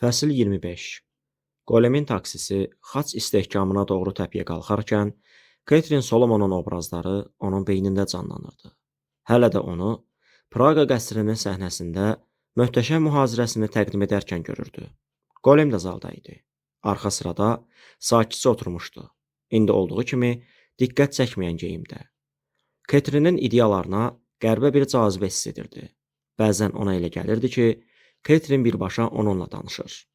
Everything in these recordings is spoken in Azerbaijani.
Fəsil 25. Qolemin taksisi xaç istehkamına doğru təpiyə qalxarkən, Ketrin Solomonun obrazları onun beynində canlanırdı. Hələ də onu Praqa qəsrinin səhnəsində möhtəşəm mühazirəsini təqdim edərkən görürdü. Qolem də zalda idi. Arxa sırada sakitcə oturmuşdu. İndi olduğu kimi diqqət çəkməyən geyimdə. Ketrinin ideyalarına qəribə bir cazibə hiss edirdi. Bəzən ona elə gəlirdi ki, Ketrin birbaşa onunla danışır.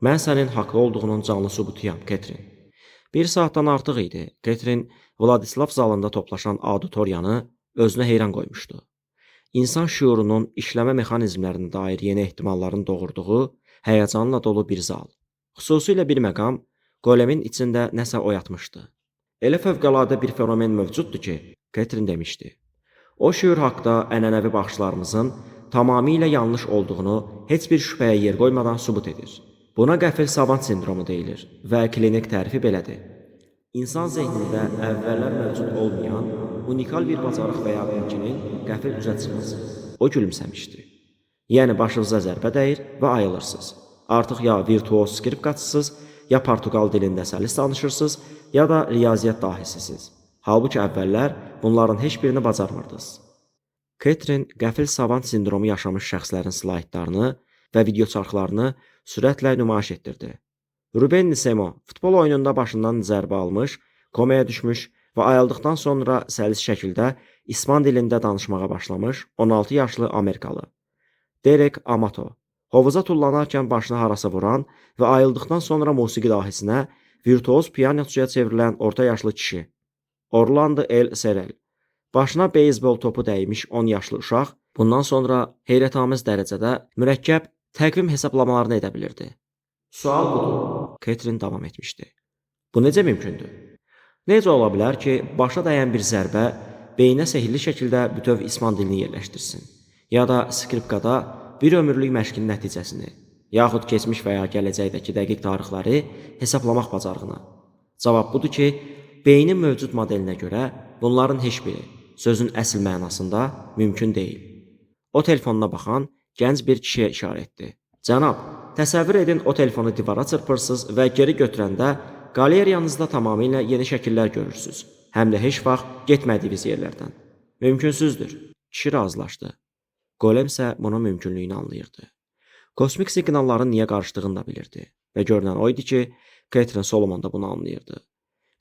Mən sənin haqlı olduğunun canlı sübutuyam, Ketrin. Bir saatdan artıq idi. Ketrin Vladislav zalında toplaşan auditoriyanı özünə heyran qoymuşdu. İnsan şüurunun işləmə mexanizmlərinə dair yeni ehtimalların doğurduğu həyəcanla dolu bir zal. Xüsusilə bir məqam Qolemin içində nəsə oyatmışdı. Elə fövqəladə bir fenomen mövcuddur ki, Ketrin demişdi. O şüur haqda ənənəvi baxışlarımızın tamamilə yanlış olduğunu heç bir şübhəyə yer qoymadan sübut edir. Buna qəfil savant sindromu deyilir və klinik tərifi belədir. İnsan zehnində əvvəllər mövcud olmayan unikal bir bacarıq və ya bilginin qəfil üzə çıxması. O gülümsəmişdi. Yəni başınıza zərbə dəyir və ayılırsınız. Artıq ya virtuoz skripkaçısınız, ya Portuqal dilində səlis danışırsınız, ya da riyaziyyat dahisisiniz. Halbuki əvvəllər bunların heç birini bacarmırdınız. Ketrin qəfil savant sindromu yaşamış şəxslərin slaytlarını və videoçarxlarını sürətlə nümayiş etdirdi. Ruben Nisemo futbol oyununda başından zərbə almış, komaya düşmüş və ayıldıqdan sonra səlis şəkildə İspan dilində danışmağa başlamış 16 yaşlı Amerikalı. Derek Amato hovuza tullanarkən başını harasa vuran və ayıldıqdan sonra musiqi dahisinə virtuoz pianoçuya çevrilən orta yaşlı kişi. Orlando L. Serrell başına beyzbol topu dəymiş 10 yaşlı uşaq bundan sonra heyrətamiz dərəcədə mürəkkəb təqvim hesablamalarını edə bilirdi. Sual budur, Ketrin davam etmişdi. Bu necə mümkündür? Necə ola bilər ki, başa dəyən bir zərbə beyinə sehirli şəkildə bütöv İspan dilini yerləşdirsin, ya da skripkada bir ömürlük məşqin nəticəsini, yaxud keçmiş və ya gələcəkdəki dəqiq tarixləri hesablamaq bacarığını? Cavab budur ki, beynin mövcud modelinə görə bunların heç biri sözün əsl mənasında mümkün deyil. O telefonuna baxan gənc bir kişiyə işarə etdi. Cənab, təsəvvür edin o telefonu divara çırpırsınız və geri götürəndə qaleriyanızda tamamilə yeni şəkillər görürsünüz. Həm də heç vaxt getmədiyiniz yerlərdən. Mümkünsüzdür. Kişi razılaşdı. Qolem isə bunun mümkünlüyünü anlayırdı. Kosmik siqnalların niyə qarışdığını da bilirdi. Və görünən o idi ki, Ketrin Solomon da bunu anlayırdı.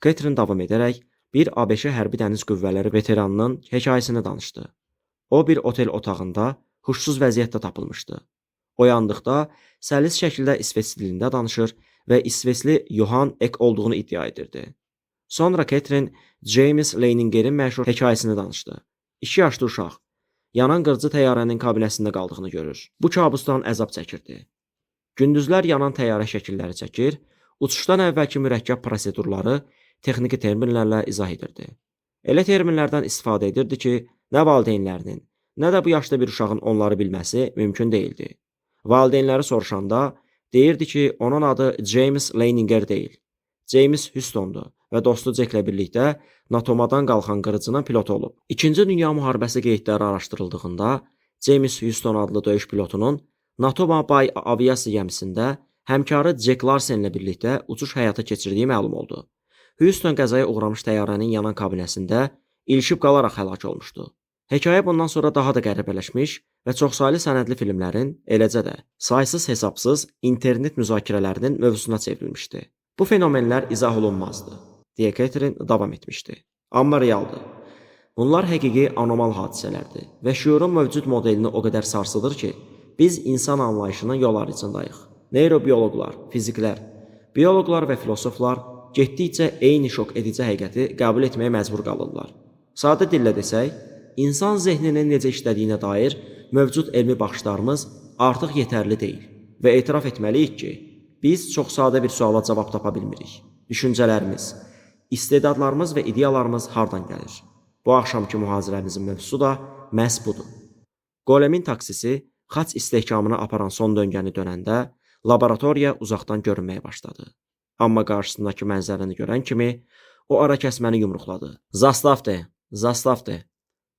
Ketrin davam edərək bir ABŞ hərbi dəniz qüvvələri veteranının hekayəsini danışdı. O bir otel otağında huşsuz vəziyyətdə tapılmışdı. Oyandıqda səlis şəkildə İsveç dilində danışır və İsveçli Johan Ek olduğunu iddia edirdi. Sonra Ketrin James Leiningerin məşhur hekayəsini danışdı. 2 yaşlı uşaq yanan qırıcı təyyarənin kabinəsində qaldığını görür. Bu kabusdan əzab çəkirdi. Gündüzlər yanan təyyarə şəkilləri çəkir, uçuşdan əvvəlki mürəkkəb prosedurları texniki terminlərlə izah edirdi. Elə terminlərdən istifadə edirdi ki, nə valideynlərinin, nə də bu yaşda bir uşağın onları bilməsi mümkün deyildi. Valideynləri soruşanda deyirdi ki, onun adı James Leininger deyil, James Houston'dur və dostu Jack'lə birlikdə Natomadan qalxan qırıcının pilotu olub. İkinci Dünya müharibəsi qeydləri araşdırıldığında James Houston adlı döyüş pilotunun Natoma Bay aviasiya gəmisində həmkarı Jack Larsenlə birlikdə uçuş həyata keçirdiyi məlum oldu. Houston qəzaya uğramış təyyarənin yanan kabinəsində ilişib qalaraq həlak olmuşdu. Hekayə bundan sonra daha da qəribələşmiş və çoxsaylı sənədli filmlərin, eləcə də saysız hesabsız internet müzakirələrinin mövzusuna çevrilmişdi. Bu fenomenlər izah olunmazdı, deyə Ketrin davam etmişdi. Amma realdır. Bunlar həqiqi anomal hadisələrdir və şüurun mövcud modelini o qədər sarsıdır ki, biz insan anlayışının yol arıcındayıq. Neyrobioloqlar, fiziklər, bioloqlar və filosoflar getdikcə eyni şok edici həqiqəti qəbul etməyə məcbur qalırlar. Sadə dillə desək, insan zehninin necə işlədiyinə dair mövcud elmi baxışlarımız artıq yetərli deyil və etiraf etməliyik ki, biz çox sadə bir suala cavab tapa bilmirik. Düşüncələrimiz, istedadlarımız və ideyalarımız hardan gəlir? Bu axşamki mühazirəmizin mövzusu da məhz budur. Qolemin taksisi xaç istehkamına aparan son döngəni dönəndə laboratoriya uzaqdan görünməyə başladı. Amma qarşısındakı mənzərəni görən kimi o ara kəsməni yumruqladı. Zastavdı, zastavdı.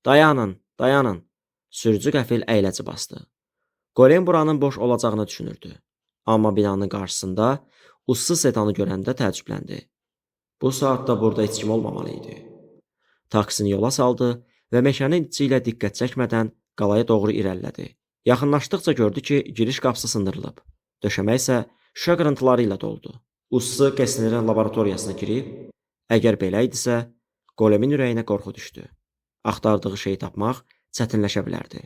Dayanın, dayanın. Sürücü qəfil əyləci bastı. Qolem buranın boş olacağını düşünürdü. Amma binanın qarşısında ussuz sedanı görəndə təəccübləndi. Bu saatda burada heç kim olmamalı idi. Taksini yola saldı və meşənin içi ilə diqqət çəkmədən qalaya doğru irəlilədi. Yaxınlaşdıqca gördü ki, giriş qapısı sındırılıb. Döşəmə isə şüşə qırıntıları ilə doldu. Ussu Kestnerin laboratoriyasına girib, əgər belə idisə, Golemin ürəyinə qorxu düşdü. Axtardığı şeyi tapmaq çətinləşə bilərdi.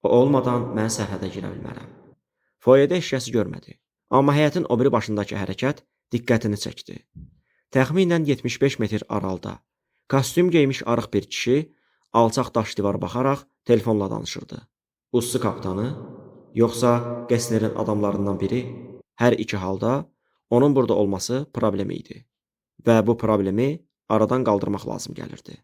O olmadan mən sərhədə girə bilmərəm. Foyedə eşyası görmədi. Amma həyətin o biri başındakı hərəkət diqqətini çəkdi. Təxminən 75 metr aralıda kostyum geymiş arıq bir kişi alçaq daş divara baxaraq telefonla danışırdı. Ussu kapitanı, yoxsa Kestnerin adamlarından biri? Hər iki halda onun burada olması problem idi və bu problemi aradan qaldırmaq lazım gəlirdi.